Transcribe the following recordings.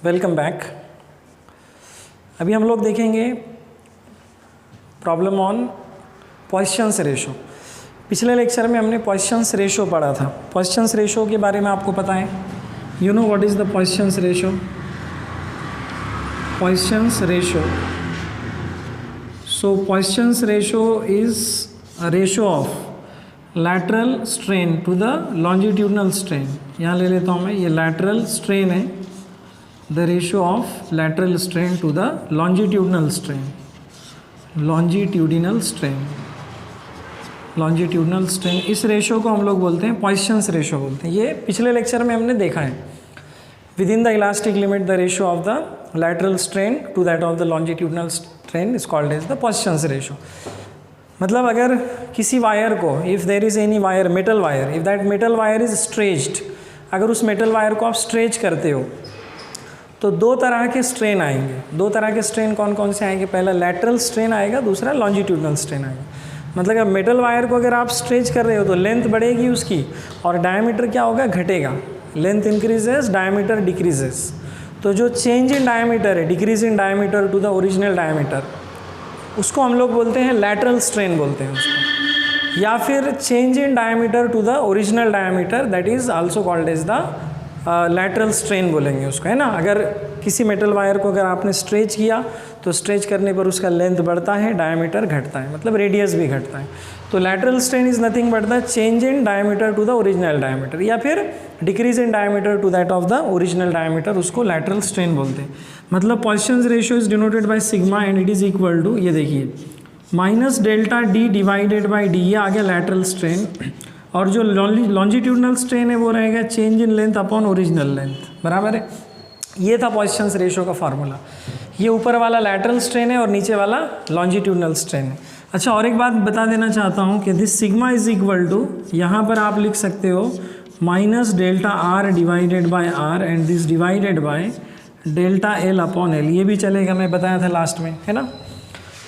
Welcome back. अभी हम लोग देखेंगे प्रॉब्लम ऑन पॉइसन्स रेशो। पिछले लेक्चर में हमने पॉइसन्स रेशो पढ़ा था। पॉइसन्स रेशो के बारे में आपको पता है, you know what is the Poisson's ratio. Poisson's ratio, so Poisson's ratio is a ratio of lateral strain to the longitudinal strain. यहाँ ले लेता हूँ मैं, ये लैटरल स्ट्रेन है, the ratio of lateral strain to the longitudinal strain. Longitudinal strain, longitudinal strain, इस ratio को हम लोग बोलते हैं पॉइसन्स रेशो बोलते हैं। ये पिछले लेक्चर में हमने देखा है। Within the elastic limit the ratio of the lateral strain to that of the longitudinal strain is called as the Poisson's ratio. मतलब अगर किसी वायर को, if there is any wire, metal wire, if that metal wire is stretched, अगर उस metal wire को आप stretch करते हो तो दो तरह के स्ट्रेन आएंगे। दो तरह के स्ट्रेन कौन कौन से आएंगे? पहला लैटरल स्ट्रेन आएगा, दूसरा लॉन्जिट्यूडनल स्ट्रेन आएगा। मतलब अगर मेटल वायर को अगर आप स्ट्रेच कर रहे हो तो लेंथ बढ़ेगी उसकी और डायमीटर क्या होगा? घटेगा। Length increases, diameter decreases. तो जो चेंज इन डायमीटर है, decrease in diameter to the original diameter, उसको हम लोग बोलते हैं लैटरल स्ट्रेन बोलते हैं उसको। या फिर change in diameter to the original diameter, that is also called as the lateral strain बोलेंगे उसको, है ना। अगर किसी मेटल वायर को अगर आपने स्ट्रेच किया तो स्ट्रेच करने पर उसका लेंथ बढ़ता है, डायमीटर घटता है, मतलब रेडियस भी घटता है। तो lateral strain is nothing but the change in diameter to the original diameter, या फिर decrease in diameter to that of the original diameter, उसको लैटरल स्ट्रेन बोलते हैं। मतलब Poisson's ratio is denoted by sigma and it is equal to, ये देखिए, minus delta d divided by d, ये आ गया लैटरल स्ट्रेन। और जो लॉन्जिट्यूडनल स्ट्रेन है वो रहेगा change in length upon original length, बराबर है। ये था पॉइसन्स रेशो का फार्मूला। ये ऊपर वाला लैटरल स्ट्रेन है और नीचे वाला लॉन्जिट्यूडनल स्ट्रेन है। अच्छा, और एक बात बता देना चाहता हूँ कि this sigma is equal to, यहाँ पर आप लिख सकते हो minus delta R divided by R and this divided by delta L upon L. ये भी चलेगा, मैं बताया था लास्ट में, है ना।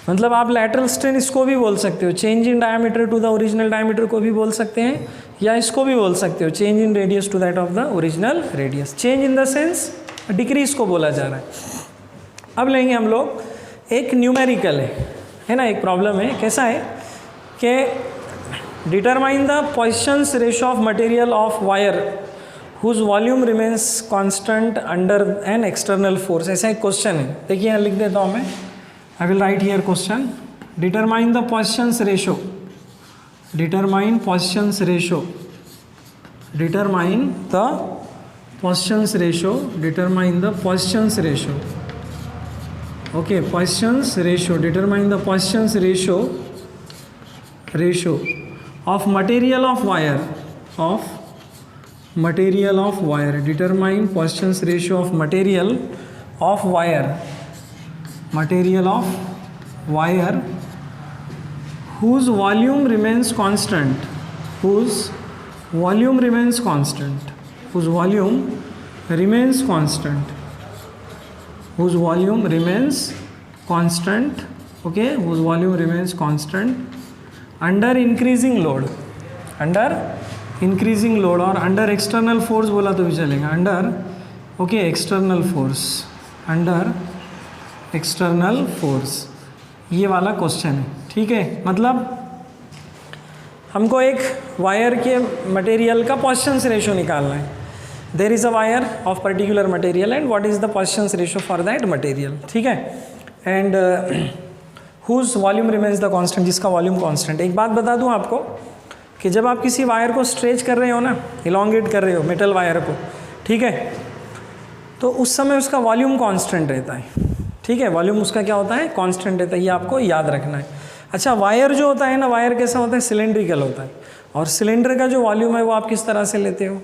मतलब आप लैटरल स्ट्रेन इसको भी बोल सकते हो, change in diameter to the original diameter को भी बोल सकते हैं, या इसको भी बोल सकते हो change in radius to that of the original radius. Change in the sense decrease को बोला जा रहा है। अब लेंगे हम लोग एक न्यूमेरिकल है ना, एक प्रॉब्लम है। कैसा है कि determine the Poisson's ratio of material of wire whose volume remains constant under an external force. ऐसा एक क्वेश्चन है, देखिए यहाँ लिख देता हूँ मैं। I will write here question. Determine the Poisson's ratio. Determine Poisson's ratio. Determine the Poisson's ratio. Determine the Poisson's ratio. Okay, Poisson's ratio. Determine the Poisson's ratio. Ratio of material of wire. Of material of wire. Determine Poisson's ratio of material of wire. Material of wire whose volume remains constant, whose volume remains constant, whose volume remains constant, whose volume remains constant, okay, whose volume remains constant under increasing load, under increasing load, और under external force बोला तो भी चलेगा, under, okay, external force, under external force. ये वाला question है, ठीक है। मतलब हमको एक वायर के मटेरियल का पॉइसन्स रेशो निकालना है। There is a wire of particular material and what is the Poisson's ratio for that material, ठीक है। And whose volume remains the constant, जिसका वॉल्यूम कांस्टेंट। एक बात बता दूं आपको कि जब आप किसी वायर को स्ट्रेच कर रहे हो ना, इलोंगेट कर रहे हो मेटल वायर को, ठीक है, तो उस समय उसका वॉल्यूम कांस्टेंट रहता है, ठीक है। वॉल्यूम उसका क्या होता है? कांस्टेंट रहता है, ये आपको याद रखना है। अच्छा, वायर जो होता है ना, वायर कैसा होता है? सिलेंड्रिकल होता है। और सिलेंडर का जो वॉल्यूम है वो आप किस तरह से लेते हो?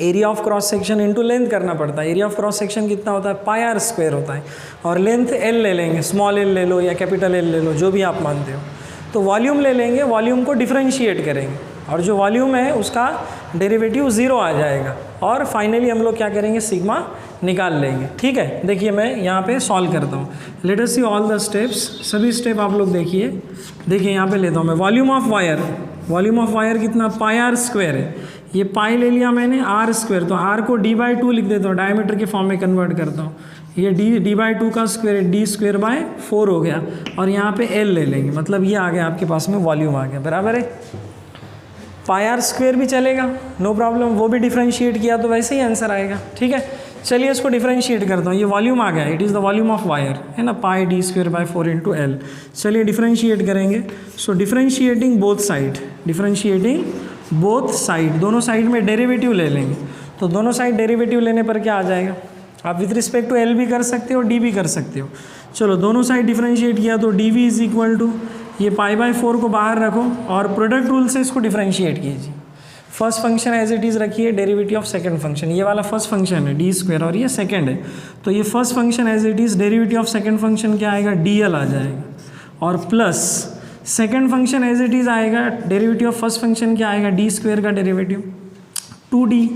Area of cross section into length करना पड़ता है। एरिया ऑफ क्रॉस सेक्शन कितना होता है? पाई आर स्क्वायर होता है। और लेंथ एल ले लेंगे, स्मॉल एल ले लो या कैपिटल एल ले लो, जो भी आप मानते हो। तो वॉल्यूम ले लेंगे, वॉल्यूम को डिफ्रेंशिएट करेंगे और जो वॉल्यूम है उसका डेरिवेटिव 0 आ जाएगा और फाइनली हम लोग क्या करेंगे? सिग्मा निकाल लेंगे, ठीक है। देखिए मैं यहाँ पे सॉल्व करता हूँ। Let us see all the steps, सभी स्टेप आप लोग देखिए। देखिए यहाँ पे लेता हूँ मैं volume of wire. Volume of wire कितना? पाई आर स्क्वायर है। ये पाई ले लिया मैंने आर स्क्वायर, तो आर को डी बाई टू लिख देता हूँ, डायमीटर के फॉर्म में कन्वर्ट करता हूँ। ये डी बाई टू का स्क्वायर डी स्क्वायर बाय 4 हो गया, और यहाँ पे एल ले लेंगे, मतलब ये आ गया आपके पास में वॉल्यूम आ गया, बराबर है। पाई आर स्क्वायर भी चलेगा, नो प्रॉब्लम, वो भी डिफ्रेंशिएट किया तो वैसे ही आंसर आएगा, ठीक है। चलिए इसको डिफ्रेंशिएट करता हूँ, ये वॉल्यूम आ गया, it is the volume of wire, है ना, pi d square by 4 into l. चलिए डिफ्रेंशिएट करेंगे। So differentiating both side, differentiating both side, दोनों साइड में डेरिवेटिव ले लेंगे। तो दोनों साइड डेरिवेटिव लेने पर क्या आ जाएगा, आप विथ रिस्पेक्ट टू एल भी कर सकते हो, डी भी कर सकते हो। चलो दोनों साइड डिफ्रेंशिएट किया तो D we is equal to, ये पाई बाय 4 को बाहर रखो और प्रोडक्ट रूल से इसको डिफ्रेंशिएट कीजिए। First function as it is रखिए, डेरिवेटिव ऑफ सेकंड फंक्शन, ये वाला फर्स्ट फंक्शन है डी स्क्वायर और ये सेकंड है, तो ये first function as it is, derivative of second function क्या आएगा, डी एल आ जाएगा, और plus second function as it is आएगा, डेरिवेटिव ऑफ फर्स्ट फंक्शन क्या आएगा, डी स्क्वायर का डेरिवेटिव 2d,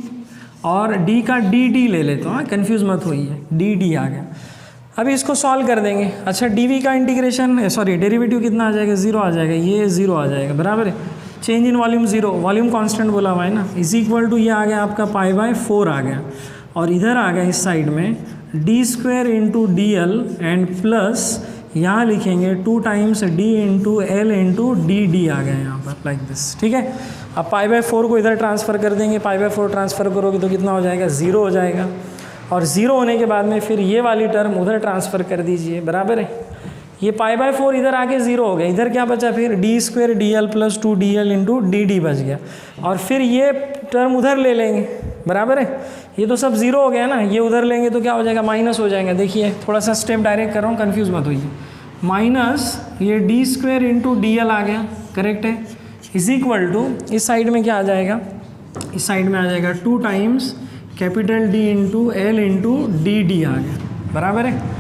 और d का डी ले लेता हूँ, कन्फ्यूज़ मत होइए, डी आ गया। अभी इसको सॉल्व कर देंगे। अच्छा डी का इंटीग्रेशन, सॉरी डेरिवेटिव कितना आ जाएगा, 0 आ जाएगा, ये 0 आ जाएगा, बराबर है। Change in volume 0, volume constant बोला हुआ है ना, इज इक्वल टू ये आ गया आपका पाई बाय 4 आ गया, और इधर आ गया इस साइड में d square into D l and plus यहाँ लिखेंगे 2 times d into l into d आ गया यहाँ पर, लाइक दिस, ठीक है। अब पाई बाय 4 को इधर ट्रांसफ़र कर देंगे, पाई बाय 4 ट्रांसफ़र करोगे तो कितना हो जाएगा, 0 हो जाएगा, और 0 होने के बाद में फिर ये वाली टर्म उधर ट्रांसफ़र कर दीजिए, बराबर है। ये पाई बाय 4 इधर आके 0 हो गया, इधर क्या बचा फिर D square D l plus 2dl into D बच गया, और फिर ये टर्म उधर ले लेंगे, बराबर है। ये तो सब 0 हो गया ना, ये उधर लेंगे तो क्या हो जाएगा, माइनस हो जाएगा। देखिए थोड़ा सा स्टेप डायरेक्ट कर रहा हूँ, कन्फ्यूज़ मत होइए। माइनस ये d square into D L आ गया, करेक्ट है, इज इक्वल टू इस साइड में क्या आ जाएगा, इस साइड में आ जाएगा 2 times capital d into l into d आ गया, बराबर है,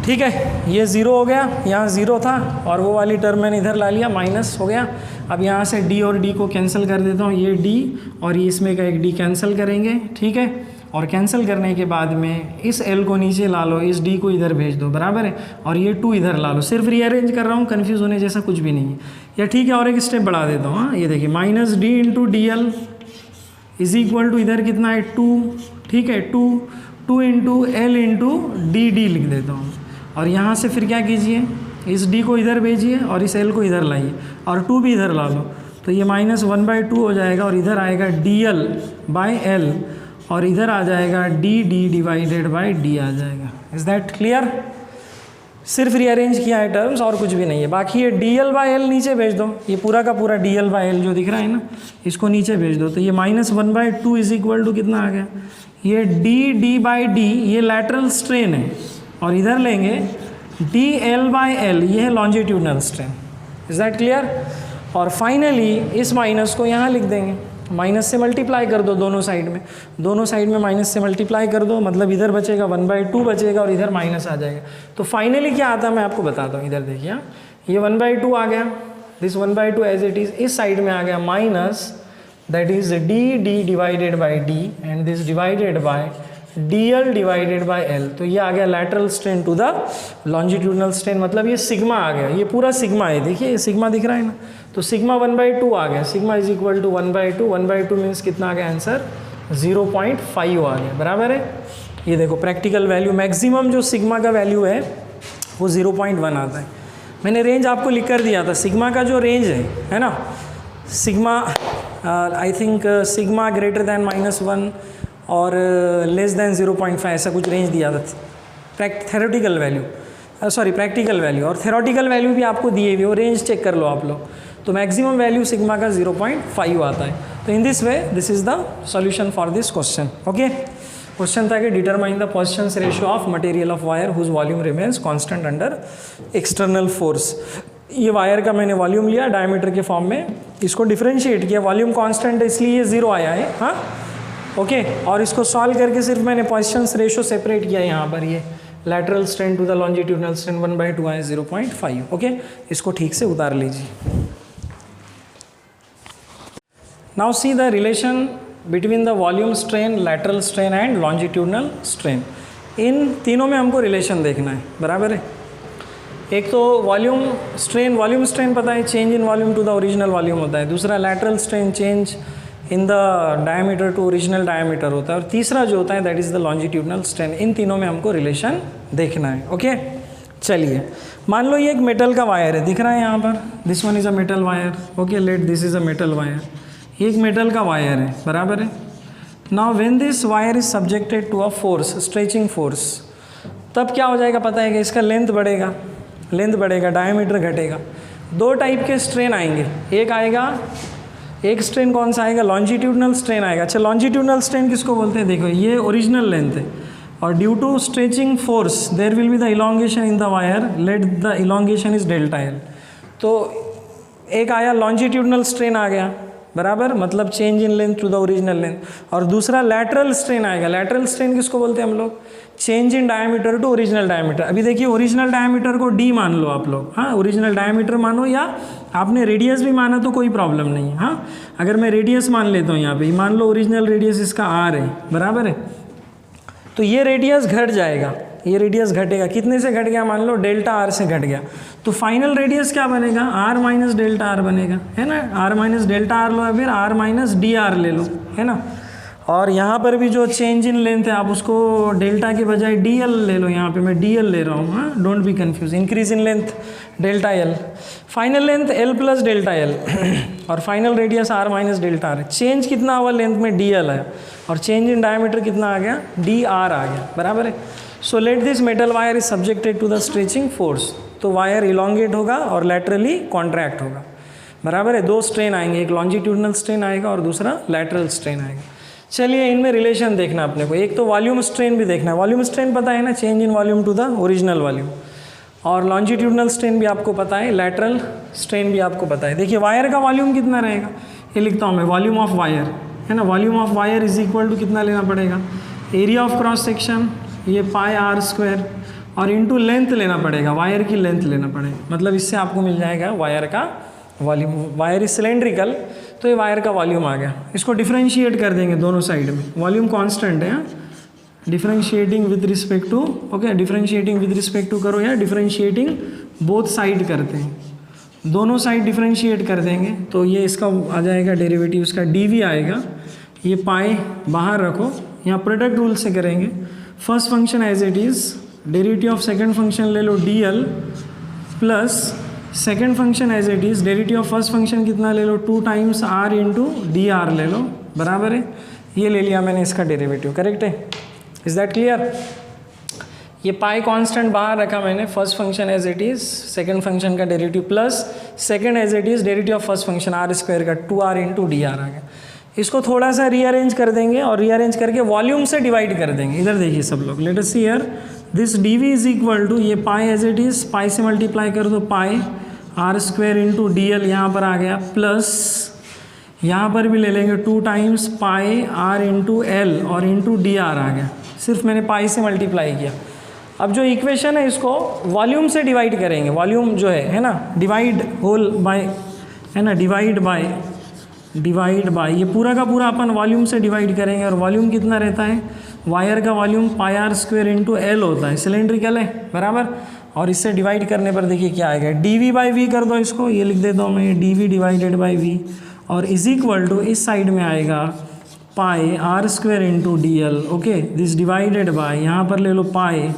ठीक है। ये 0 हो गया, यहाँ 0 था, और वो वाली टर्म मैंने इधर ला लिया, माइनस हो गया। अब यहाँ से d और d को कैंसिल कर देता हूँ, ये d और ये इसमें का एक d कैंसिल करेंगे, ठीक है। और कैंसिल करने के बाद में इस l को नीचे ला लो, इस d को इधर भेज दो, बराबर है, और ये 2 इधर ला लो। सिर्फ रीअरेंज कर रहा हूँ, कन्फ्यूज़ होने जैसा कुछ भी नहीं है। या ठीक है, और एक स्टेप बढ़ा देता हूँ, हाँ, ये देखिए minus D into D L is equal to इधर कितना है 2, ठीक है, 2 इंटू एल इंटू डी लिख देता हूँ, और यहाँ से फिर क्या कीजिए, इस d को इधर भेजिए और इस l को इधर लाइए, और 2 भी इधर ला लो, तो ये -1/2 हो जाएगा, और इधर आएगा dl बाय l, और इधर आ जाएगा डी डिवाइडेड बाय d आ जाएगा। Is that clear? सिर्फ रीअरेंज किया है टर्म्स, और कुछ भी नहीं है। बाकी ये dl बाय l नीचे भेज दो, ये पूरा का पूरा dl बाय l जो दिख रहा है ना, इसको नीचे भेज दो, तो ये -1/2 इज इक्वल टू कितना आ गया, ये d बाई डी, ये लैटरल स्ट्रेन है, और इधर लेंगे dl बाय l, ये है longitudinal strain. Is that clear? और फाइनली इस माइनस को यहाँ लिख देंगे, माइनस से मल्टीप्लाई कर दो दोनों साइड में, दोनों साइड में माइनस से मल्टीप्लाई कर दो, मतलब इधर बचेगा 1/2 बचेगा, और इधर माइनस आ जाएगा। तो फाइनली क्या आता है मैं आपको बताता हूँ, इधर देखिए, ये 1/2 आ गया, दिस 1/2 एज इट इज़, इस साइड में आ गया minus, that is D divided by D, and this divided by dl divided by l। तो ये आ गया lateral strain to the longitudinal strain, मतलब ये सिग्मा आ गया, ये पूरा सिग्मा है, देखिए ये सिग्मा दिख रहा है ना, तो सिग्मा 1/2 आ गया, sigma is equal to 1/2 means कितना आ गया आंसर, 0.5 आ गया, बराबर है। ये देखो प्रैक्टिकल वैल्यू, मैक्सिमम जो सिग्मा का वैल्यू है वो 0.1 आता है। मैंने रेंज आपको लिख कर दिया था, सिग्मा का जो रेंज है ना, sigma I think sigma greater than -1 और लेस देन 0.5 ऐसा कुछ रेंज दिया था, theoretical value, sorry practical value, और थेरोटिकल वैल्यू भी आपको दिए हुए, वो रेंज चेक कर लो आप लोग। तो मैक्सिमम वैल्यू सिग्मा का 0.5 आता है। तो in this way this is the solution for this question. Okay, question था कि determine the Poisson's ratio of material of wire whose volume remains constant under external force. ये वायर का मैंने volume लिया डायमीटर के फॉर्म में, इसको differentiate किया, वॉल्यूम कांस्टेंट है इसलिए ये 0 आया है, हाँ ओके। और इसको सॉल्व करके सिर्फ मैंने पोजीशंस रेशियो सेपरेट किया, यहाँ पर ये lateral strain to the longitudinal strain 1/2 आए 0.5। ओके, इसको ठीक से उतार लीजिए। Now see the relation between the volume strain, lateral strain and longitudinal strain. इन तीनों में हमको रिलेशन देखना है, बराबर है। एक तो वॉल्यूम स्ट्रेन पता है, change in volume to the original volume होता है। दूसरा lateral strain, change in the diameter to original diameter होता है, और तीसरा जो होता है that is the longitudinal strain. इन तीनों में हमको रिलेशन देखना है। ओके चलिए, मान लो ये एक मेटल का वायर है, दिख रहा है यहाँ पर, this one is a metal wire. Okay let this is a metal wire, ये एक मेटल का वायर है, बराबर है। Now when this wire is subjected to a force, stretching force, तब क्या हो जाएगा पता है कि इसका लेंथ बढ़ेगा, डायमीटर घटेगा। दो टाइप के स्ट्रेन आएंगे, एक स्ट्रेन कौन सा आएगा, लॉन्जिट्यूडनल स्ट्रेन आएगा। अच्छा, लॉन्जिट्यूडनल स्ट्रेन किसको बोलते हैं, देखो ये ओरिजिनल लेंथ है, और due to stretching force there will be the elongation in the wire, let the elongation is delta L. तो एक आया लॉन्जिट्यूडनल स्ट्रेन आ गया, बराबर, मतलब change in length to the original length, और दूसरा लैटरल स्ट्रेन आएगा। लैटरल स्ट्रेन किसको बोलते हैं हम लोग, change in diameter to original diameter. अभी देखिए ओरिजिनल डायमीटर को डी मान लो आप लोग, हाँ ओरिजिनल डायमीटर मानो, या आपने रेडियस भी माना तो कोई प्रॉब्लम नहीं है। हाँ अगर मैं रेडियस मान लेता हूँ यहाँ पे, मान लो ओरिजिनल रेडियस इसका आर है, बराबर है, तो ये रेडियस घट जाएगा, ये रेडियस घटेगा, कितने से घट गया, मान लो डेल्टा आर से घट गया, तो फाइनल रेडियस क्या बनेगा, आर माइनस डेल्टा आर बनेगा, है ना। आर माइनस डेल्टा आर लो या फिर आर माइनस डी आर ले लो, है ना। और यहाँ पर भी जो चेंज इन लेंथ है आप उसको डेल्टा के बजाय डी एल ले लो, यहाँ पे मैं डी एल ले रहा हूँ, हाँ don't be confuse. Increase in length delta l, final length l plus delta l, और final radius r minus delta r. Change कितना हुआ लेंथ में, डी एल है, और चेंज इन डायमीटर कितना आ गया, डी आर आ गया, बराबर है। So let this metal wire is subjected to the stretching force, तो वायर इलोंगेट होगा और लैटरली कॉन्ट्रैक्ट होगा, बराबर है। दो स्ट्रेन आएंगे, एक लॉन्जिट्यूडनल स्ट्रेन आएगा और दूसरा लैटरल स्ट्रेन आएगा। चलिए इनमें रिलेशन देखना अपने को, एक तो वॉल्यूम स्ट्रेन भी देखना है। वॉल्यूम स्ट्रेन पता है ना, change in volume to the original volume, और लॉन्जिट्यूडनल स्ट्रेन भी आपको पता है, लैटरल स्ट्रेन भी आपको पता है। देखिए वायर का वॉल्यूम कितना रहेगा, ये लिखता हूँ मैं, वॉल्यूम ऑफ वायर, है ना। Volume of wire is equal to कितना लेना पड़ेगा, एरिया ऑफ क्रॉस सेक्शन, ये पाई आर स्क्वायर, और इनटू लेंथ लेना पड़ेगा, वायर की लेंथ लेना पड़ेगा, मतलब इससे आपको मिल जाएगा वायर का वॉल्यूम। वायर इज सिलेंड्रिकल, तो ये वायर का वॉल्यूम आ गया। इसको डिफरेंशिएट कर देंगे दोनों साइड में, वॉल्यूम कांस्टेंट है, differentiating with respect to, okay differentiating with respect to करो, या डिफरेंशिएटिंग बोथ साइड करते हैं, दोनों साइड डिफरेंशिएट कर देंगे, तो ये इसका आ जाएगा डेरिवेटिव, इसका डी आएगा। ये पाई बाहर रखो, यहाँ प्रोडक्ट रूल से करेंगे। First function as it is, derivative of second function ले लो d l, plus second function as it is, derivative of first function कितना ले लो, 2 times r into D r ले लो, बराबर है। ये ले लिया मैंने इसका डेरिवेटिव, करेक्ट है, इज़ दैट क्लियर। ये पाई कांस्टेंट बाहर रखा मैंने, first function as it is, second function का derivative, plus second as it is derivative of first function R square का 2r इंटू डी आर आ गया। इसको थोड़ा सा रीअरेंज कर देंगे, और रीअरेंज करके वॉल्यूम से डिवाइड कर देंगे। इधर देखिए सब लोग, let us see here, this d we is equal to, ये pi as it is, pi से मल्टीप्लाई कर दो, pi are square into D l यहाँ पर आ गया, प्लस यहाँ पर भी ले लेंगे 2 times pi are into L, और इंटू डी आर आ गया, सिर्फ मैंने पाई से मल्टीप्लाई किया। अब जो इक्वेशन है इसको वॉल्यूम से डिवाइड करेंगे, वॉल्यूम जो है ना, डिवाइड होल बाय, है ना, डिवाइड बाय, ये पूरा का पूरा अपन वॉल्यूम से डिवाइड करेंगे। और वॉल्यूम कितना रहता है, वायर का volume pi are square into L होता है, सिलेंड्रिकल है, बराबर। और इससे डिवाइड करने पर देखिए क्या आएगा, डी वी बाई वी कर दो इसको, ये लिख देता हूँ मैं, d v divided by v, और इज इक्वल टू इस साइड में आएगा pi are square into D l, okay, this divided by, यहाँ पर ले लो pi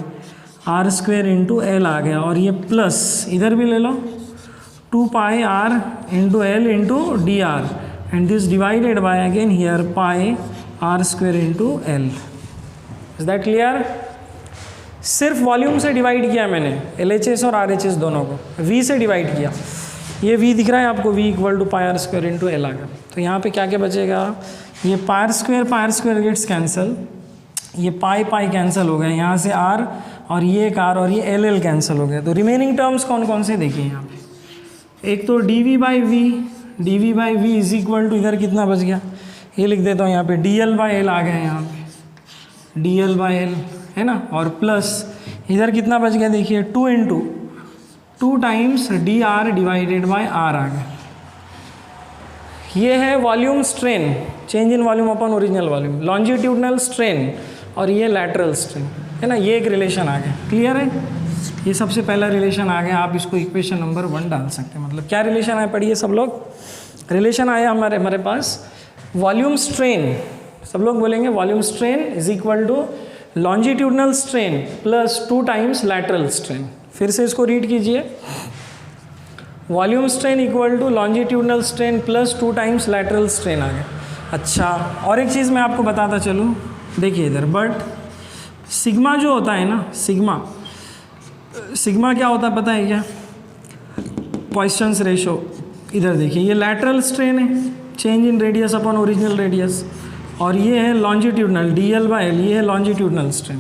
are square into l आ गया, और ये प्लस इधर भी ले लो 2 pi are into l into D r, and this divided by again here pi are square into l. Is that clear. सिर्फ वॉल्यूम से डिवाइड किया मैंने, LHS और RHS दोनों को, V से डिवाइड किया। ये V दिख रहा है आपको, V equal to pi are square into l आ गया। तो यहाँ पे क्या क्या बचेगा, ये pi are square gets cancel, ये पाई कैंसिल हो गया, यहाँ से R और ये एक R और ये LL कैंसिल हो गया। तो रिमेनिंग टर्म्स कौन कौन से देखिए यहाँ पे, एक तो D V by V is equal to, इधर कितना बच गया, ये लिख देता हूँ यहाँ पे, डी एल बाई एल आ गया यहाँ पे, डी एल बाई एल, है ना, और प्लस इधर कितना बच गया देखिए, 2 into 2 times d r divided by r आ गया। ये है volume strain, change in volume upon original volume, longitudinal strain, और ये लैटरल स्ट्रेन, है ना। ये एक रिलेशन आ गया, क्लियर है। ये सबसे पहला रिलेशन आ गया, आप इसको इक्वेशन नंबर 1 डाल सकते हैं। मतलब क्या रिलेशन आया, पढ़िए सब लोग। रिलेशन आया हमारे पास, वॉल्यूम स्ट्रेन, सब लोग बोलेंगे volume strain is equal to longitudinal strain plus 2 times lateral strain. फिर से इसको रीड कीजिए, volume strain equal to longitudinal strain plus 2 times lateral strain आ गया। अच्छा, और एक चीज़ मैं आपको बताता चलूँ, देखिए इधर, बट सिग्मा जो होता है ना, सिग्मा क्या होता है पता है क्या? पॉइसन्स रेशो। इधर देखिए, ये लैटरल स्ट्रेन है, change in radius upon original radius, और ये है लॉन्जिट्यूडनल DL/L, ये है लॉन्जिट्यूडनल स्ट्रेन।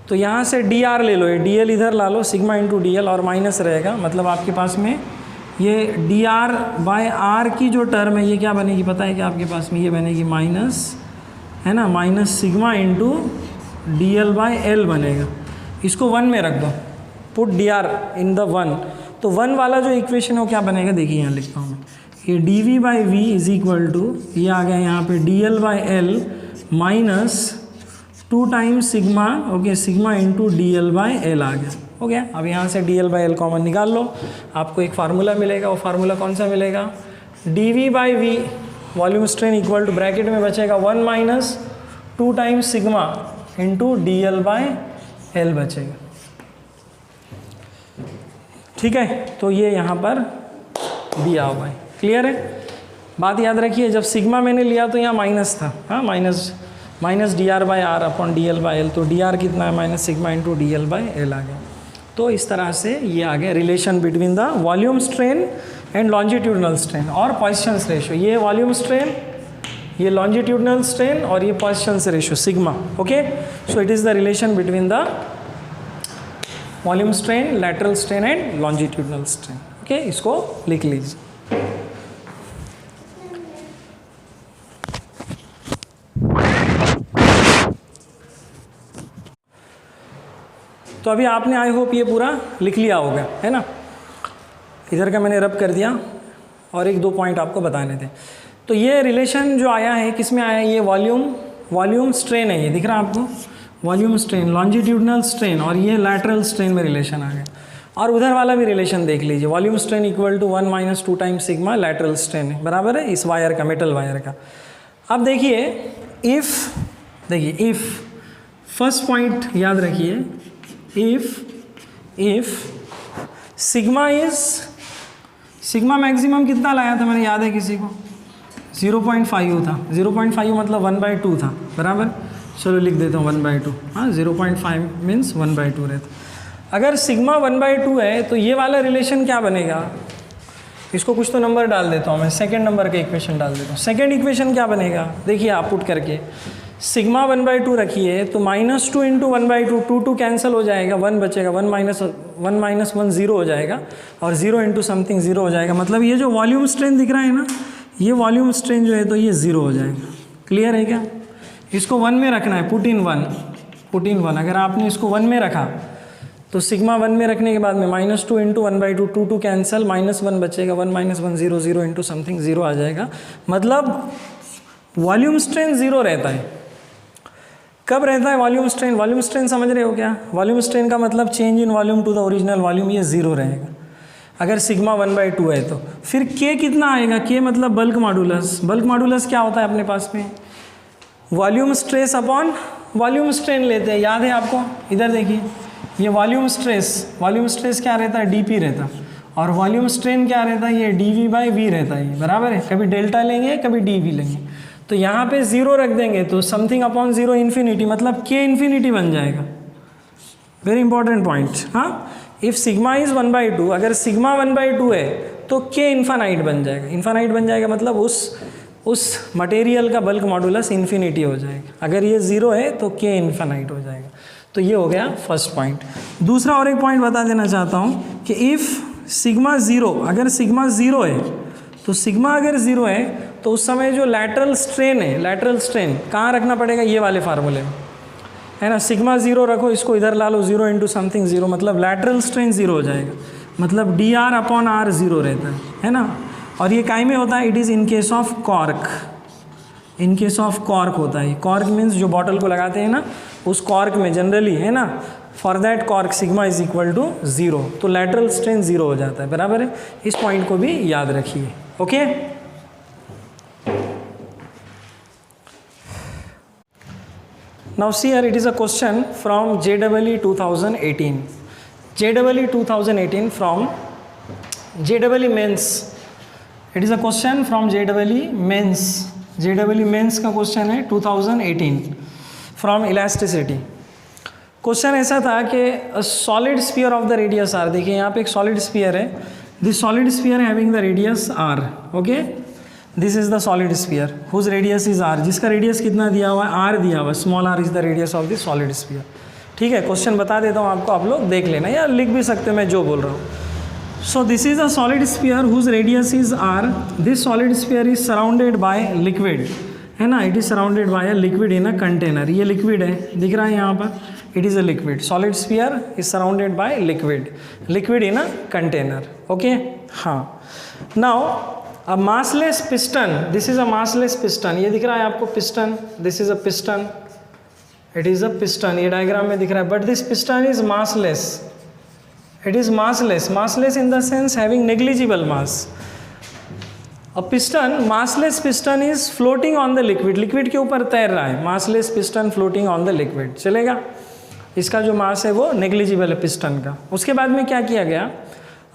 तो यहाँ से DR ले लो, ये DL इधर ला लो, सिग्मा इंटू DL, और माइनस रहेगा, मतलब आपके पास में ये DR/R की जो टर्म है ये क्या बनेगी पता है कि आपके पास में ये बनेगी माइनस, है ना, माइनस सिग्मा इंटू DL/L बनेगा। इसको 1 में रख दो, पुट DR इन द 1, तो 1 वाला जो इक्वेशन है वो क्या बनेगा, देखिए यहाँ लिखता हूँ मैं, ये dV/V इज इक्वल टू, ये आ गया यहाँ पे DL/L minus 2 times sigma, okay, sigma into DL/L आ गया, हो गया। अब यहाँ से DL/L कॉमन निकाल लो, आपको एक फार्मूला मिलेगा, वो फार्मूला कौन सा मिलेगा, dV/V volume strain equal to, bracket में बचेगा 1 minus 2 times sigma into DL/L बचेगा, ठीक है। तो ये यहाँ पर दिया हुआ है, क्लियर है। बात याद रखिए, जब सिग्मा मैंने लिया तो यहाँ माइनस था, हाँ, माइनस DR/R अपॉन DL/L, तो DR कितना है, माइनस सिग्मा इंटू DL/L आ गया। तो इस तरह से ये आ गया relation between the volume strain and longitudinal strain और पॉइसन्स रेशो। ये वॉल्यूम स्ट्रेन, ये लॉन्जिट्यूडनल स्ट्रेन, और ये Poisson's ratio sigma, okay. So it is the relation between the volume strain, lateral strain and longitudinal strain, okay. इसको लिख लीजिए। तो अभी आपने आई होप ये पूरा लिख लिया होगा, है ना। इधर का मैंने रब कर दिया, और 1-2 पॉइंट आपको बताने थे। तो ये रिलेशन जो आया है, किस में आया है, ये वॉल्यूम स्ट्रेन है, ये दिख रहा है आपको, वॉल्यूम स्ट्रेन, लॉन्जिट्यूडनल स्ट्रेन, और ये लैटरल स्ट्रेन में रिलेशन आ गया। और उधर वाला भी रिलेशन देख लीजिए, volume strain equal to 1 minus 2 times sigma lateral strain है, बराबर है इस वायर का, मेटल वायर का। अब देखिए, इफ़ फर्स्ट पॉइंट याद रखिए, इफ सिग्मा मैक्सिमम कितना लाया था मैंने, याद है किसी को, 0.5 था। 0.5 मतलब 1/2 था, बराबर। चलो लिख देता हूँ 1/2, हाँ, 0.5 मीन्स 1/2 रहता। अगर सिग्मा 1/2 है तो ये वाला रिलेशन क्या बनेगा, इसको कुछ तो नंबर डाल देता हूँ मैं, सेकेंड नंबर का इक्वेशन डाल देता हूँ। सेकेंड इक्वेशन क्या बनेगा, देखिए आप पुट करके, सिग्मा 1/2 रखिए तो -2 इंटू 1/2, 2 कैंसिल हो जाएगा, 1 बचेगा, 1 माइनस 1 0 हो जाएगा, और 0 इंटू समथिंग 0 हो जाएगा। मतलब ये जो वॉल्यूम स्ट्रेन दिख रहा है ना, ये वॉल्यूम स्ट्रेन जो है तो ये 0 हो जाएगा। क्लियर है क्या? इसको 1 में रखना है, पुट इन 1। अगर आपने इसको 1 में रखा तो सिग्मा 1 में रखने के बाद में -2 इंटू 1/2, 2 कैंसिल, -1 बचेगा, 1 माइनस 1 0, 0 इंटू समथिंग 0 आ जाएगा। मतलब वॉल्यूम स्ट्रेन 0 रहता है। कब रहता है वॉल्यूम स्ट्रेन? वॉल्यूम स्ट्रेन समझ रहे हो क्या? वॉल्यूम स्ट्रेन का मतलब change in volume to the original volume, ये 0 रहेगा अगर सिग्मा 1/2 है तो। फिर के कितना आएगा? के मतलब बल्क मॉडुलस। बल्क मॉडुलस क्या होता है अपने पास में? Volume stress upon volume strain लेते हैं, याद है आपको? इधर देखिए, ये वॉल्यूम स्ट्रेस क्या रहता है? dp रहता, और वॉल्यूम स्ट्रेन क्या रहता है? ये dv/v रहता है, बराबर है। कभी डेल्टा लेंगे, कभी dv लेंगे। तो यहाँ पे 0 रख देंगे तो समथिंग अपॉन 0 इन्फिनिटी, मतलब k इन्फिनिटी बन जाएगा। Very important point. हाँ, इफ़ सिग्मा इज़ 1/2, अगर सिग्मा 1/2 है तो k इन्फानाइट बन जाएगा। इन्फानाइट बन जाएगा मतलब उस मटेरियल का बल्क मॉडुलस इन्फिनिटी हो जाएगा। अगर ये 0 है तो k इन्फानाइट हो जाएगा। तो ये हो गया फर्स्ट पॉइंट। दूसरा और एक पॉइंट बता देना चाहता हूँ कि इफ़ सिग्मा 0, अगर सिग्मा 0 है तो सिग्मा अगर 0 है तो उस समय जो लैटरल स्ट्रेन है, लैटरल स्ट्रेन कहाँ रखना पड़ेगा? ये वाले फार्मूले में, है ना। सिग्मा 0 रखो, इसको इधर ला लो, 0 इंटू समथिंग 0, मतलब लैटरल स्ट्रेन 0 हो जाएगा। मतलब dr/r 0 रहता है ना। और ये काई में होता है? It is in case of cork. In case of cork होता है। कॉर्क मीन्स जो बॉटल को लगाते हैं ना, उस कॉर्क में जनरली, है ना, for that cork sigma is equal to 0, तो लैटरल स्ट्रेन 0 हो जाता है, बराबर है। इस पॉइंट को भी याद रखिए, okay. Now see here, it is a question from JEE 2018. JEE 2018 from JEE Mains. It is a question from JEE Mains. JEE Mains का क्वेश्चन है 2018 फ्रॉम इलास्टिसिटी. क्वेश्चन ऐसा था कि solid sphere of the radius R. देखिए यहाँ पे एक solid sphere है. This solid sphere having the radius R. Okay, this is the solid sphere whose radius is R. जिसका रेडियस कितना दिया हुआ है, आर दिया हुआ है. Small R is the radius of the solid sphere. ठीक है, क्वेश्चन बता देता हूँ आपको, आप लोग देख लेना या लिख भी सकते हो मैं जो बोल रहा हूँ. So this is a solid sphere whose radius is r. This solid sphere is surrounded by liquid, है ना. It is surrounded by a liquid in a container. ये लिक्विड है, दिख रहा है यहाँ पर. It is a liquid. Solid sphere is surrounded by liquid. Liquid in a container. Okay, हाँ. Now a massless piston. This is a massless piston. ये दिख रहा है आपको piston. This is a piston. It is a piston. ये diagram में दिख रहा है. But this piston is massless. It is massless. Massless in the sense having negligible mass. A piston, massless piston is floating on the liquid. Liquid के ऊपर तैर रहा है. Massless piston floating on the liquid. चलेगा. इसका जो मास है वो नेग्लिजिबल है पिस्टन का. उसके बाद में क्या किया गया,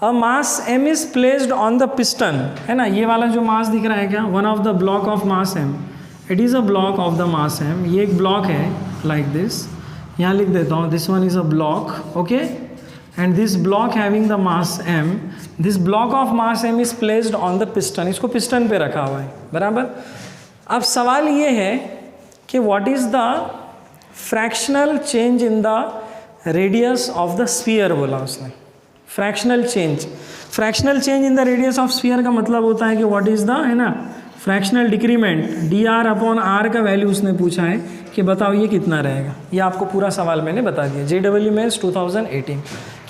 अ मास m is placed on the piston, है ना. ये वाला जो मास दिख रहा है क्या, one of the block of mass m. It is a block of the mass m. ये एक ब्लॉक है लाइक दिस. यहाँ लिख देता हूँ, this one is a block. Okay, and this block having the mass m. This block of mass m is placed on the piston. इसको piston पे रखा हुआ है, बराबर. अब सवाल ये है कि what is the fractional change in the radius of the sphere. बोला उसने fractional change. Fractional change in the radius of sphere का मतलब होता है कि व्हाट इज़ द, है ना, fractional decrement. dr upon r का वैल्यू उसने पूछा है कि बताओ ये कितना रहेगा. ये आपको पूरा सवाल मैंने बता दिया. JEE Mains 2018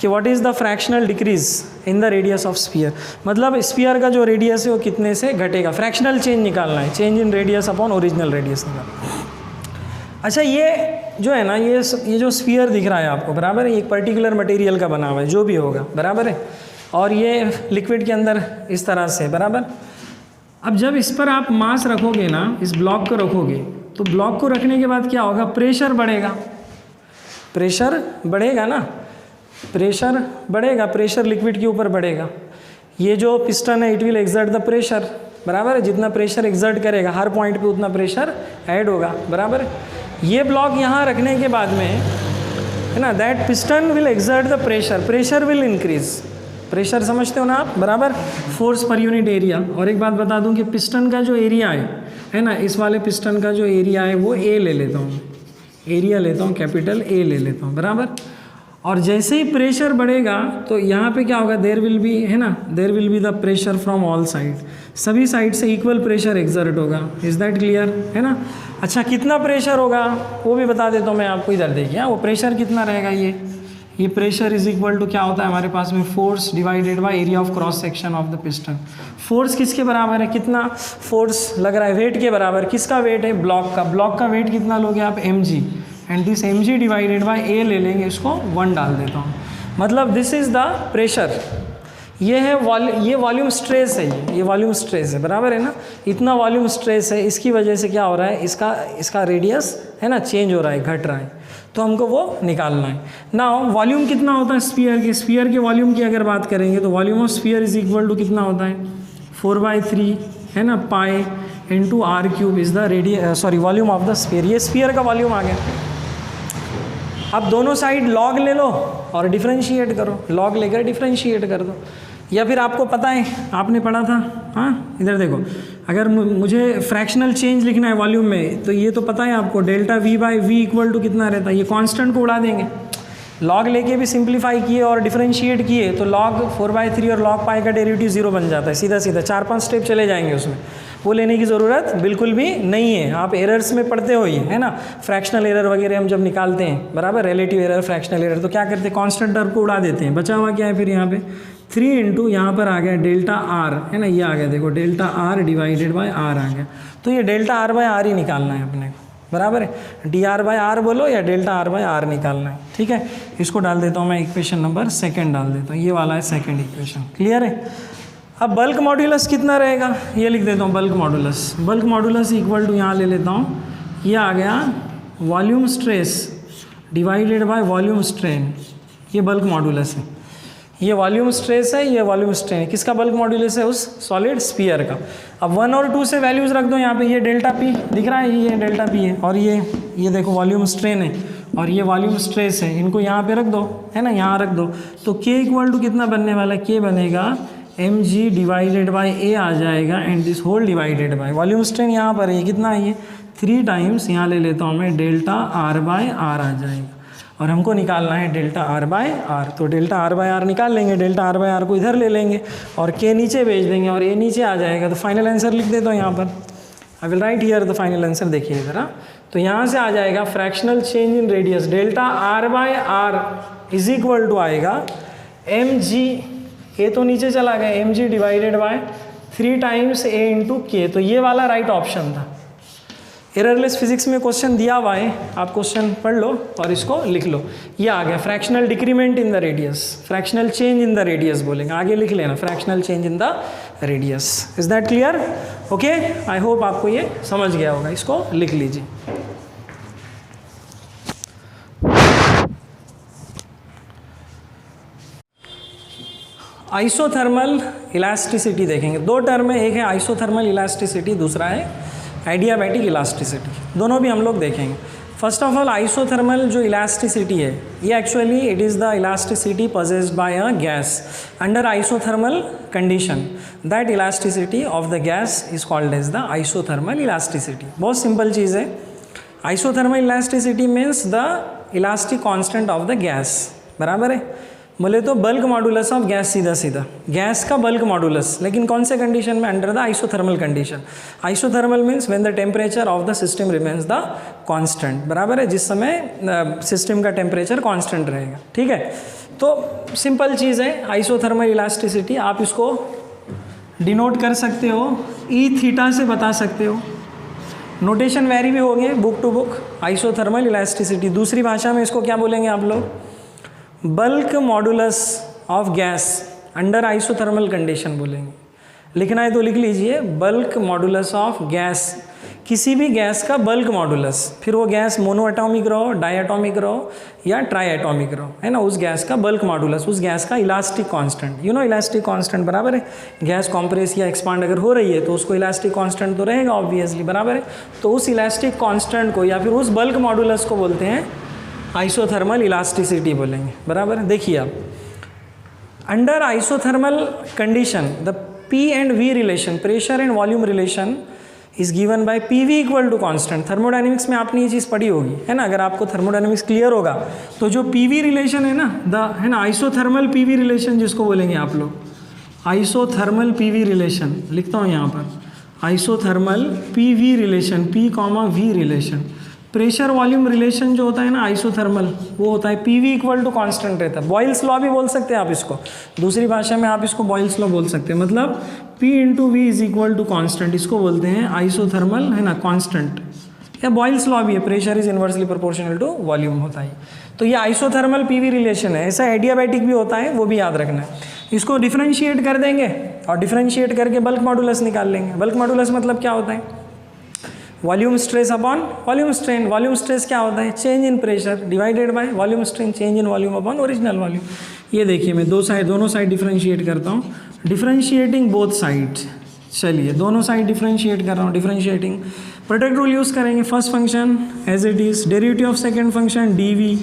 कि what is the fractional decrease in the radius of sphere. मतलब स्फीयर का जो रेडियस है वो कितने से घटेगा. फ्रैक्शनल चेंज निकालना है. Change in radius upon original radius निकालना. अच्छा, ये जो है ना, ये जो स्फीयर दिख रहा है आपको, बराबर है, एक पर्टिकुलर मटेरियल का बना हुआ है, जो भी होगा, बराबर है. और ये लिक्विड के अंदर इस तरह से, बराबर. अब जब इस पर आप मास रखोगे ना, इस ब्लॉक को रखोगे, तो ब्लॉक को रखने के बाद क्या होगा, प्रेशर बढ़ेगा. प्रेशर बढ़ेगा ना, प्रेशर बढ़ेगा. प्रेशर लिक्विड के ऊपर बढ़ेगा. ये जो पिस्टन है, it will exert the pressure, बराबर है. जितना प्रेशर एक्सर्ट करेगा हर पॉइंट पे उतना प्रेशर ऐड होगा, बराबर है. ये ब्लॉक यहाँ रखने के बाद में, है ना, that piston will exert the pressure. Pressure will increase. Pressure समझते हो ना आप, बराबर. Force per unit area. और एक बात बता दूं कि पिस्टन का जो एरिया है ना, इस वाले पिस्टन का जो एरिया है वो A ले लेता हूँ. एरिया लेता हूँ, कैपिटल A ले लेता हूँ, बराबर. और जैसे ही प्रेशर बढ़ेगा तो यहाँ पे क्या होगा, देयर विल बी, है ना, there will be the pressure from all side. सभी साइड से इक्वल प्रेशर एक्सर्ट होगा. इज़ दैट क्लियर, है ना. अच्छा, कितना प्रेशर होगा वो भी बता देता हूँ मैं आपको. इधर देखिए, वो प्रेशर कितना रहेगा. ये प्रेशर इज इक्वल टू क्या होता है हमारे पास में, force divided by area of cross section of the piston. Force किसके बराबर है, कितना फोर्स लग रहा है, वेट के बराबर. किसका वेट है, ब्लॉक का. ब्लॉक का वेट कितना लोगे आप, mg. And this mg divided bye a ले लेंगे, इसको 1 डाल देता हूँ. मतलब दिस इज़ द प्रेशर. ये है ये वॉल्यूम स्ट्रेस है. ये वॉल्यूम स्ट्रेस है, बराबर है ना. इतना वॉल्यूम स्ट्रेस है, इसकी वजह से क्या हो रहा है, इसका रेडियस, है ना, चेंज हो रहा है, घट रहा है. तो हमको वो निकालना है. नाउ वॉल्यूम कितना होता है स्फीयर के वॉल्यूम की अगर बात करेंगे तो volume of sphere is equal to कितना होता है, 4/3, है ना, pi into r³ is the volume of the sphere. ये स्फीयर का वॉल्यूम आ गया. अब दोनों साइड लॉग ले लो और डिफरेंशिएट करो. लॉग लेकर डिफरेंशिएट कर दो. या फिर आपको पता है, आपने पढ़ा था, हाँ, इधर देखो, अगर मुझे फ्रैक्शनल चेंज लिखना है वॉल्यूम में तो ये तो पता है आपको, डेल्टा V/V इक्वल टू कितना रहता है. ये कांस्टेंट को उड़ा देंगे. लॉग लेके भी सिंप्लीफाई किए और डिफरेंशिएट किए तो लॉग 4/3 और लॉग पाई का डेरिवेटिव 0 बन जाता है. सीधा 4-5 स्टेप चले जाएंगे उसमें. वो लेने की ज़रूरत बिल्कुल भी नहीं है. आप एरर्स में पढ़ते हो ये, है ना. फ्रैक्शनल एरर वगैरह हम जब निकालते हैं, बराबर, रिलेटिव एरर, फ्रैक्शनल एरर, तो क्या करते हैं, कांस्टेंट टर्म को उड़ा देते हैं. बचा हुआ क्या है फिर यहाँ पे, 3 इंटू यहाँ पर आ गया डेल्टा r, है ना. ये आ गया, देखो, delta r divided by r आ गया. तो ये डेल्टा r/r ही निकालना है अपने को, बराबर है. dr/r बोलो या डेल्टा r/r निकालना है. ठीक है, इसको डाल देता हूँ मैं, इक्वेशन नंबर 2 डाल देता हूँ. ये वाला है सेकंड इक्वेशन. क्लियर है. अब बल्क मॉड्यूलस कितना रहेगा, ये लिख देता हूँ. बल्क मॉड्यूलस इक्वल टू, यहाँ ले लेता हूँ, ये आ गया volume stress divided by volume strain, ये बल्क मॉडुलस है। ये वॉल्यूम स्ट्रेस है, ये वॉल्यूम स्ट्रेन है। किसका बल्क मॉडुलस है? उस सॉलिड स्फीयर का। अब 1 और 2 से वैल्यूज़ रख दो यहाँ पे। ये डेल्टा पी दिख रहा है, ये डेल्टा पी है, और ये देखो वॉल्यूम स्ट्रेन है और ये वॉल्यूम स्ट्रेस है। इनको यहाँ पे रख दो, है ना, यहाँ रख दो। तो k इक्वल टू कितना बनने वाला है? k बनेगा mg डिवाइडेड बाई a आ जाएगा, and this whole divided by volume strain यहाँ पर है, कितना है ये 3 टाइम्स, यहाँ ले लेता हूँ मैं, डेल्टा r बाय r आ जाएगा। और हमको निकालना है डेल्टा r बाय r, तो डेल्टा r बाय r निकाल लेंगे। डेल्टा r बाय r को इधर ले लेंगे और k नीचे भेज देंगे और a नीचे आ जाएगा। तो फाइनल आंसर लिख देता हूँ यहाँ पर। I will write here the final answer. देखिए इधर, तो यहाँ से आ जाएगा fractional change in radius delta r by r is equal to आएगा mg, a तो नीचे चला गया, mg divided by 3 times a into K. तो ये वाला राइट ऑप्शन था। एररलेस फिजिक्स में क्वेश्चन दिया हुआ है, आप क्वेश्चन पढ़ लो और इसको लिख लो। ये आ गया fractional decrement in the radius, fractional change in the radius बोलेंगे, आगे लिख लेना fractional change in the radius. Is that clear? Okay, I hope आपको ये समझ गया होगा। इसको लिख लीजिए। आइसोथर्मल इलास्टिसिटी देखेंगे। 2 टर्म है, एक है आइसोथर्मल इलास्टिसिटी, दूसरा है एडियाबैटिक इलास्टिसिटी। दोनों भी हम लोग देखेंगे। फर्स्ट ऑफ ऑल आइसोथर्मल जो इलास्टिसिटी है, ये actually it is the elasticity possessed by a gas under isothermal condition. That elasticity of the gas is called as the isothermal elasticity. बहुत सिंपल चीज़ है। Isothermal elasticity means the elastic constant of the gas, बराबर है। बोले तो bulk modulus of gas, सीधा सीधा gas का बल्क मॉडुलस, लेकिन कौन से कंडीशन में? Under the isothermal condition. Isothermal means when the temperature of the system remains the constant, बराबर है, जिस समय सिस्टम का टेम्परेचर कांस्टेंट रहेगा। ठीक है, तो सिंपल चीज़ है आइसोथर्मल इलास्टिसिटी। आप इसको डिनोट कर सकते हो ई थीटा से, बता सकते हो। नोटेशन वेरी भी होंगे book to book. Isothermal elasticity, दूसरी भाषा में इसको क्या बोलेंगे आप लोग? Bulk modulus of gas under isothermal condition बोलेंगे। लिखना है तो लिख लीजिए, बल्क मॉडुलस ऑफ गैस, किसी भी गैस का बल्क मॉडुलस, फिर वो गैस मोनो एटॉमिक रहो, डाई एटॉमिक रहो या ट्राई एटॉमिक रहो, है ना, उस गैस का बल्क मॉडुलस, उस गैस का elastic constant. You know elastic constant, बराबर है। गैस कॉम्प्रेस या एक्सपांड अगर हो रही है तो उसको इलास्टिक कांस्टेंट तो रहेगा ऑब्वियसली, बराबर है। तो उस इलास्टिक कांस्टेंट को या फिर उस बल्क मॉडुलस को बोलते हैं आइसोथर्मल इलास्टिसिटी बोलेंगे, बराबर है। देखिए आप, under isothermal condition the P and V relation, pressure and volume relation is given by PV equal to constant. Thermodynamics में आपने ये चीज़ पढ़ी होगी, है ना। अगर आपको थर्मोडायनेमिक्स क्लियर होगा तो जो PV रिलेशन है ना, है ना, आइसोथर्मल PV रिलेशन जिसको बोलेंगे आप लोग, आइसोथर्मल PV रिलेशन, लिखता हूँ यहाँ पर, isothermal PV relation, P, V relation. Pressure volume relation जो होता है ना आइसोथर्मल, वो होता है PV इक्वल टू कांस्टेंट रहता है। बॉयल्स लॉ भी बोल सकते हैं आप इसको, दूसरी भाषा में आप इसको बॉयल्स लॉ बोल सकते हैं। मतलब P into V is equal to constant, इसको बोलते हैं आइसोथर्मल, है ना, कांस्टेंट। या बॉयल्स लॉ भी है, pressure is inversely proportional to volume होता है। तो ये आइसोथर्मल PV रिलेशन है। ऐसा एडियाबैटिक भी होता है, वो भी याद रखना है। इसको डिफ्रेंशिएट कर देंगे और डिफ्रेंशिएट करके बल्क मॉडुलस निकाल लेंगे। बल्क मॉडुलस मतलब क्या होता है? Volume stress upon volume strain. Volume stress क्या होता है? Change in pressure divided by volume strain, change in volume upon original volume. ये देखिए मैं दोनों साइड डिफ्रेंशिएट करता हूँ, डिफ्रेंशिएटिंग बोथ साइड्स। चलिए दोनों साइड डिफ्रेंशिएट कर रहा हूँ, डिफ्रेंशिएटिंग। प्रोडक्ट रूल यूज़ करेंगे। First function as it is, derivative of second function dv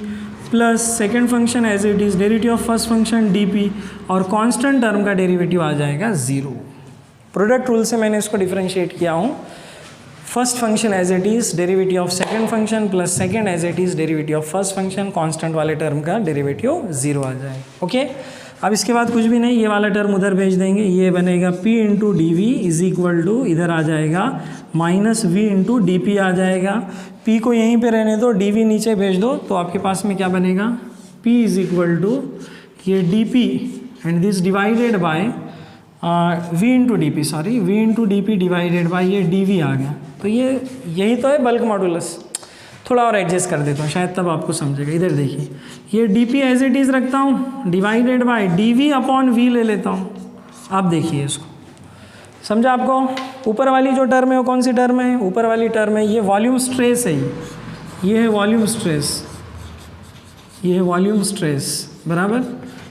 plus second function as it is, derivative of first function dp, और constant term का derivative आ जाएगा 0। प्रोडक्ट रूल से मैंने इसको डिफ्रेंशिएट किया हूँ। First function as it is, derivative of second function plus second as it is, derivative of first function, constant वाले टर्म का डेरिवेटिव 0 आ जाए। ओके, अब इसके बाद कुछ भी नहीं, ये वाला टर्म उधर भेज देंगे। ये बनेगा P into d we is equal to, इधर आ जाएगा minus V into D p आ जाएगा। P को यहीं पे रहने दो, डी वी नीचे भेज दो, तो आपके पास में क्या बनेगा? P इज इक्वल टू ये D P and this divided bye V into D P, sorry V into D p divided bye ये डी वी आ गया। तो ये यही तो है बल्क मॉडुलस। थोड़ा और एडजस्ट कर देता हूँ, शायद तब आपको समझेगा। इधर देखिए, ये D P as it is रखता हूँ, divided by D V upon V ले लेता हूँ। आप देखिए इसको, समझा आपको? ऊपर वाली जो टर्म है वो कौन सी टर्म है? ऊपर वाली टर्म है ये वॉल्यूम स्ट्रेस है। ये है वॉल्यूम स्ट्रेस, ये है वॉल्यूम स्ट्रेस बराबर,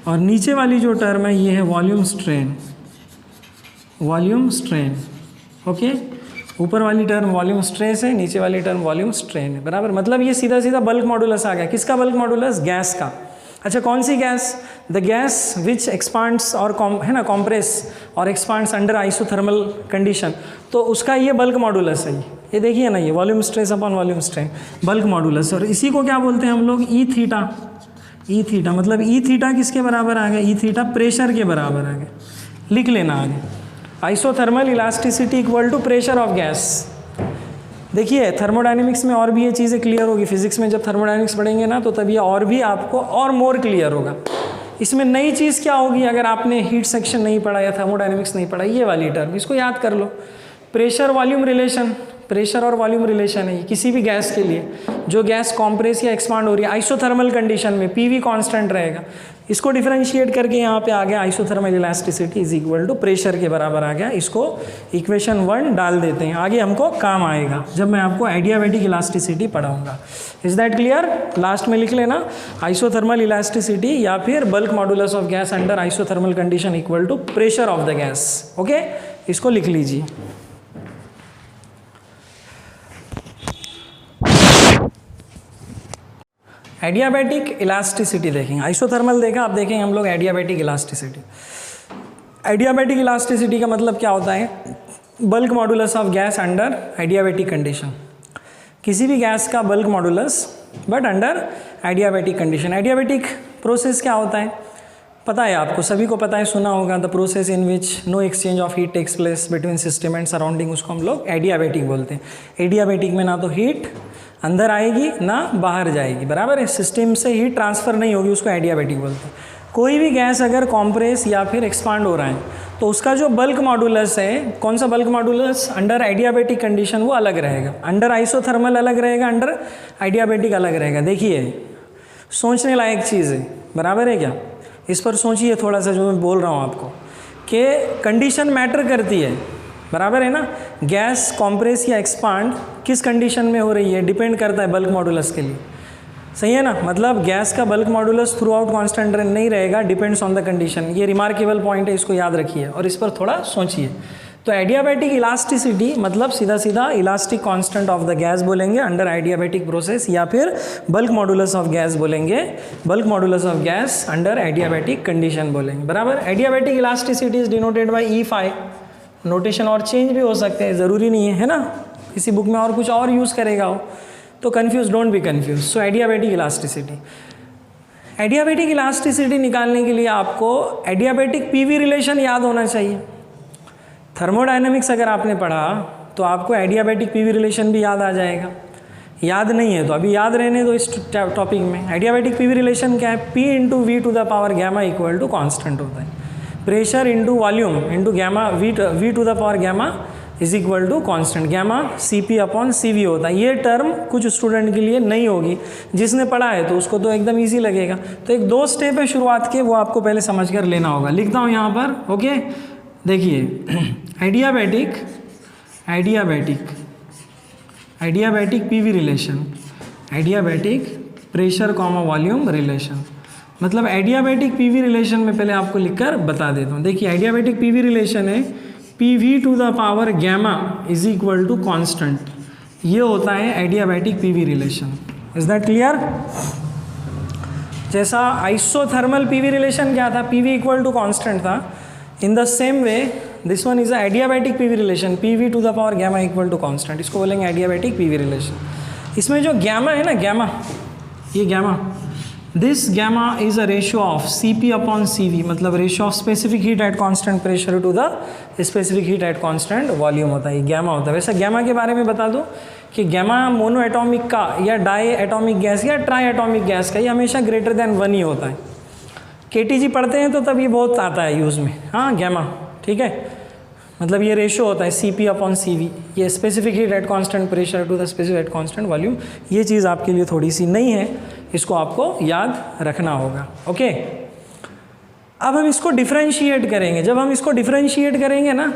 और नीचे वाली जो टर्म है ये है volume strain, volume strain. Okay, ऊपर वाली टर्म वॉल्यूम स्ट्रेस है, नीचे वाली टर्म वॉल्यूम स्ट्रेन है बराबर। मतलब ये सीधा सीधा बल्क मॉडुलस आ गया। किसका बल्क मॉडुलस? गैस का। अच्छा, कौन सी gas? The gas which expands और है ना कॉम्प्रेस और एक्सपांड्स अंडर आइसोथर्मल कंडीशन, तो उसका ये बल्क मॉडुलस है। ये देखिए ना, ये volume stress upon volume strain, bulk modulus. और इसी को क्या बोलते हैं हम लोग? E theta. ई थीटा मतलब ई थीटा किसके बराबर आ गया? ई थीटा प्रेशर के बराबर आ गया। लिख लेना आगे, isothermal elasticity equal to pressure of gas. देखिए थर्मोडायनेमिक्स में और भी ये चीज़ें क्लियर होगी। फिजिक्स में जब थर्मोडायनेमिक्स पढ़ेंगे ना, तो तब ये और भी आपको और मोर क्लियर होगा। इसमें नई चीज़ क्या होगी अगर आपने हीट सेक्शन नहीं पढ़ा या थर्मोडायनेमिक्स नहीं पढ़ा? ये वाली टर्म, इसको याद कर लो। प्रेशर वॉल्यूम रिलेशन, प्रेशर और वॉल्यूम रिलेशन है किसी भी गैस के लिए। जो गैस कॉम्प्रेस या एक्सपांड हो रही है आइसोथर्मल कंडीशन में, पीवी कांस्टेंट रहेगा। इसको डिफरेंशिएट करके यहाँ पे आ गया isothermal elasticity is equal to pressure के बराबर आ गया। इसको इक्वेशन 1 डाल देते हैं, आगे हमको काम आएगा जब मैं आपको एडियाबैटिक इलास्टिसिटी पढ़ाऊंगा। Is that clear? लास्ट में लिख लेना आइसोथर्मल इलास्टिसिटी या फिर bulk modulus of gas under isothermal condition equal to pressure of the gas. Okay, इसको लिख लीजिए। एडियाबैटिक इलास्टिसिटी देखेंगे, आइसोथर्मल देखा, अब देखेंगे हम लोग एडियाबैटिक इलास्टिसिटी। एडियाबैटिक इलास्टिसिटी का मतलब क्या होता है? Bulk modulus of gas under adiabatic condition. किसी भी गैस का bulk modulus but under adiabatic condition. Adiabatic process क्या होता है पता है आपको, सभी को पता है, सुना होगा। The process in which no exchange of heat takes place between system and surrounding, उसको हम लोग एडियाबैटिक बोलते हैं। एडियाबैटिक में ना तो हीट अंदर आएगी ना बाहर जाएगी, बराबर है। सिस्टम से हीट ट्रांसफ़र नहीं होगी, उसको एडियाबैटिक बोलते हैं। कोई भी गैस अगर कॉम्प्रेस या फिर एक्सपांड हो रहा है तो उसका जो बल्क मॉडुलस है, कौन सा bulk modulus? Under adiabatic condition वो अलग रहेगा। अंडर आइसोथर्मल अलग रहेगा, अंडर एडियाबैटिक अलग रहेगा। देखिए सोचने लायक चीज़ है, बराबर है क्या? इस पर सोचिए थोड़ा सा जो मैं बोल रहा हूँ आपको, कि कंडीशन मैटर करती है, बराबर है ना। गैस कॉम्प्रेस या एक्सपांड किस कंडीशन में हो रही है डिपेंड करता है बल्क मॉडुलस के लिए, सही है ना। मतलब गैस का bulk modulus through out constant नहीं रहेगा, डिपेंड्स ऑन द कंडीशन। ये रिमार्केबल पॉइंट है, इसको याद रखिए और इस पर थोड़ा सोचिए। तो एडियाबैटिक इलास्टिसिटी मतलब सीधा सीधा elastic constant of the gas बोलेंगे अंडर एडियाबैटिक प्रोसेस, या फिर बल्क मॉडुलस ऑफ गैस बोलेंगे, bulk modulus of gas under adiabatic condition बोलेंगे, बराबर। Adiabatic elasticity is denoted by E5। Notation और चेंज भी हो सकते हैं, ज़रूरी नहीं है ना, किसी बुक में और कुछ और यूज़ करेगा हो तो confuse, don't be confuse. So adiabatic elasticity, adiabatic elasticity निकालने के लिए आपको एडियाबैटिक पीवी रिलेशन याद होना चाहिए। थर्मोडायनेमिक्स अगर आपने पढ़ा तो आपको एडियाबैटिक पीवी रिलेशन भी याद आ जाएगा। याद नहीं है तो अभी याद रहने दो इस टॉपिक में। एडियाबैटिक पीवी रिलेशन क्या है? P into we to the power gamma equal to constant होता है। Pressure into volume into gamma V to the power gamma is equal to constant, gamma CP upon CV होता है। ये term कुछ student के लिए नहीं होगी, जिसने पढ़ा है तो उसको तो एकदम ईजी लगेगा। तो एक 2 स्टेप है शुरुआत के, वो आपको पहले समझ कर लेना होगा। लिखता हूँ यहाँ पर, ओके। देखिए adiabatic PV relation, adiabatic pressure comma volume relation. मतलब एडियाबैटिक पीवी रिलेशन में पहले आपको लिखकर बता देता हूँ। देखिए एडियाबैटिक पीवी रिलेशन है PV to the power gamma is equal to constant, ये होता है adiabatic PV relation. Is that clear? जैसा आइसोथर्मल पीवी रिलेशन क्या था? PV इक्वल टू कॉन्स्टेंट था। In the same way this one is a adiabatic PV relation, PV to the power gamma equal to constant, इसको बोलेंगे adiabatic PV relation. इसमें जो gamma है ना, गैमा, ये gamma, this gamma is a ratio of CP upon CV, मतलब ratio of specific heat at constant pressure to the specific heat at constant volume होता है, ये गैमा होता है। वैसे गैमा के बारे में बता दूं कि गैमा मोनो एटॉमिक का या डाई एटॉमिक गैस या ट्राई एटॉमिक गैस का ये हमेशा ग्रेटर देन 1 ही होता है। KTG पढ़ते हैं तो तब ये बहुत आता है यूज़ में, हाँ गैमा, ठीक है। मतलब ये रेशियो होता है CP अपॉन CV, ये specific heat at constant pressure to the specific at constant volume. ये चीज़ आपके लिए थोड़ी सी नई है, इसको आपको याद रखना होगा, ओके। अब हम इसको डिफरेंशिएट करेंगे। जब हम इसको डिफरेंशिएट करेंगे ना,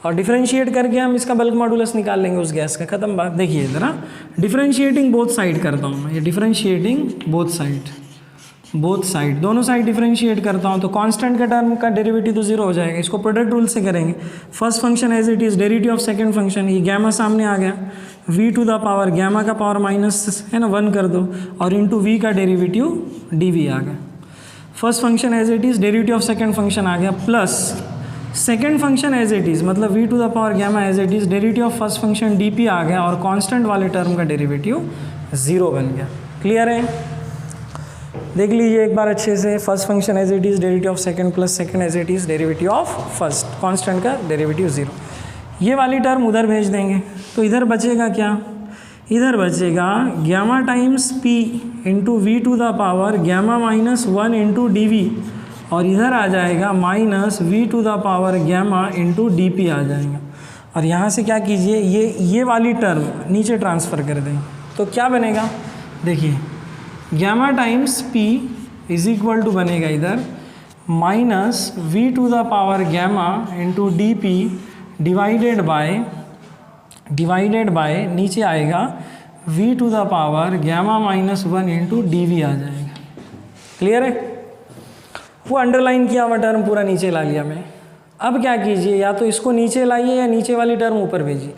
और डिफरेंशिएट करके हम इसका बल्क मॉडुलस निकाल लेंगे उस गैस का, खत्म बात। देखिए इधर डिफरेंशिएटिंग बोथ साइड करता हूँ मैं, ये डिफरेंशिएटिंग बोथ साइड दोनों साइड डिफरेंशिएट करता हूँ तो कांस्टेंट का टर्म का डेरिवेटिव तो जीरो हो जाएगा। इसको प्रोडक्ट रूल से करेंगे। First function as it is, derivative of second function, ये गैमा सामने आ गया, v to the power gamma का पावर माइनस है ना 1 कर दो और इंटू v का डेरिवेटिव dv आ गया। First function as it is, derivative of second function आ गया, plus second function as it is मतलब v to the power gamma as it is, derivative of first function dp आ गया और constant वाले term का derivative 0 बन गया। Clear है? देख लीजिए एक बार अच्छे से। First function as it is, derivative of second plus second as it is, derivative of first, constant का डेरिवेटिव 0। ये वाली टर्म उधर भेज देंगे तो इधर बचेगा क्या? इधर बचेगा gamma times p into we to the power gamma minus 1 into d v, और इधर आ जाएगा minus v to the power gamma into D p आ जाएगा। और यहाँ से क्या कीजिए, ये वाली टर्म नीचे ट्रांसफ़र कर देंगे तो क्या बनेगा? देखिए gamma times p is equal to बनेगा इधर minus v to the power gamma into D p divided by नीचे आएगा v to the power gamma minus 1 into d v आ जाएगा। क्लियर है? वो अंडरलाइन किया हुआ टर्म पूरा नीचे ला लिया मैं। अब क्या कीजिए, या तो इसको नीचे लाइए या नीचे वाली टर्म ऊपर भेजिए।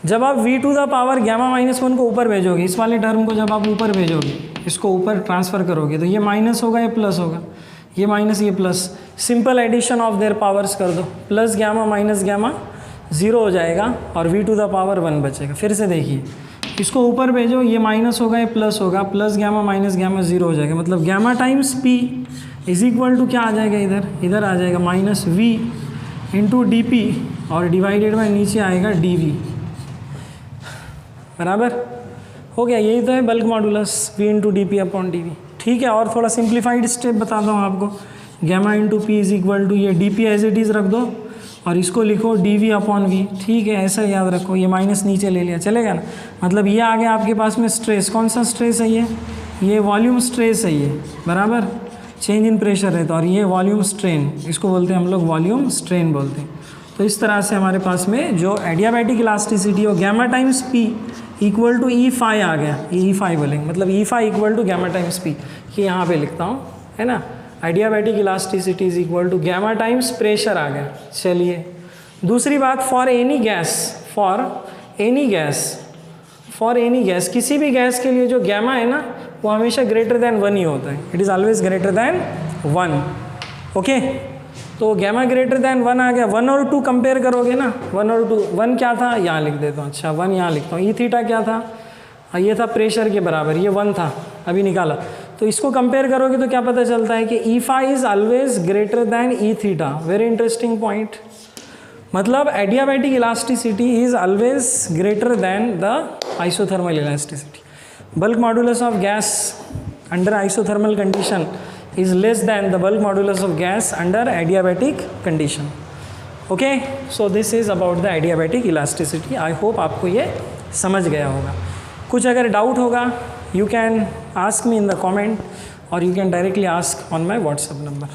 जब आप v to the power gamma minus 1 को ऊपर भेजोगे, इस वाले टर्म को जब आप ऊपर भेजोगे, इसको ऊपर ट्रांसफ़र करोगे तो ये माइनस होगा, ये प्लस होगा, ये माइनस ये plus, simple addition of their powers कर दो, प्लस गैमा माइनस गैमा 0 हो जाएगा और v टू द पावर 1 बचेगा। फिर से देखिए, इसको ऊपर भेजो, ये माइनस होगा, ये प्लस होगा, प्लस गैमा माइनस गैमा 0 हो जाएगा। मतलब gamma times p is equal to क्या आ जाएगा, इधर आ जाएगा minus v into D P और डिवाइडेड बाई नीचे आएगा डी वी। बराबर हो गया? यही तो है bulk modulus, v into D p upon d v. ठीक है, और थोड़ा सिंप्लीफाइड स्टेप बताता हूँ आपको। Gamma into p is equal to ये D P as it is रख दो और इसको लिखो डी वी अपॉन वी। ठीक है, ऐसा याद रखो, ये माइनस नीचे ले लिया, चलेगा ना? मतलब ये आ गया आपके पास में स्ट्रेस। कौन सा स्ट्रेस है ये वॉल्यूम स्ट्रेस है ये, बराबर, चेंज इन प्रेशर है तो, और ये वॉल्यूम स्ट्रेन, इसको बोलते हैं हम लोग वॉल्यूम स्ट्रेन बोलते हैं। तो इस तरह से हमारे पास में जो एडियाबैटिक इलास्टिसिटी हो gamma times p equal to E phi आ गया, ये ई फाई बोलेंगे, मतलब E phi equal to gamma times p, ये यहाँ पे लिखता हूँ, है ना। Adiabatic elasticity is equal to gamma times pressure आ गया। चलिए दूसरी बात, फॉर एनी गैस, किसी भी गैस के लिए जो गैमा है ना वो हमेशा ग्रेटर देन 1 ही होता है। It is always greater then 1। Okay, तो गैमा ग्रेटर देन 1 आ गया। 1 और 2 कंपेयर करोगे ना, 1 और 2, 1 क्या था, यहाँ लिख देता हूँ, अच्छा 1 यहाँ लिखता हूँ। ई थीटा क्या था, ये था प्रेशर के बराबर, ये 1 था, अभी निकाला। तो इसको कंपेयर करोगे तो क्या पता चलता है कि E phi is always greater than E theta. Very interesting point. मतलब adiabatic elasticity is always greater than the isothermal elasticity. Bulk modulus of gas under isothermal condition is less than the bulk modulus of gas under adiabatic condition. Okay, so this is about the adiabatic elasticity. I hope आपको ये समझ गया होगा। कुछ अगर doubt होगा you can ask me in the comment or you can directly ask on my WhatsApp number.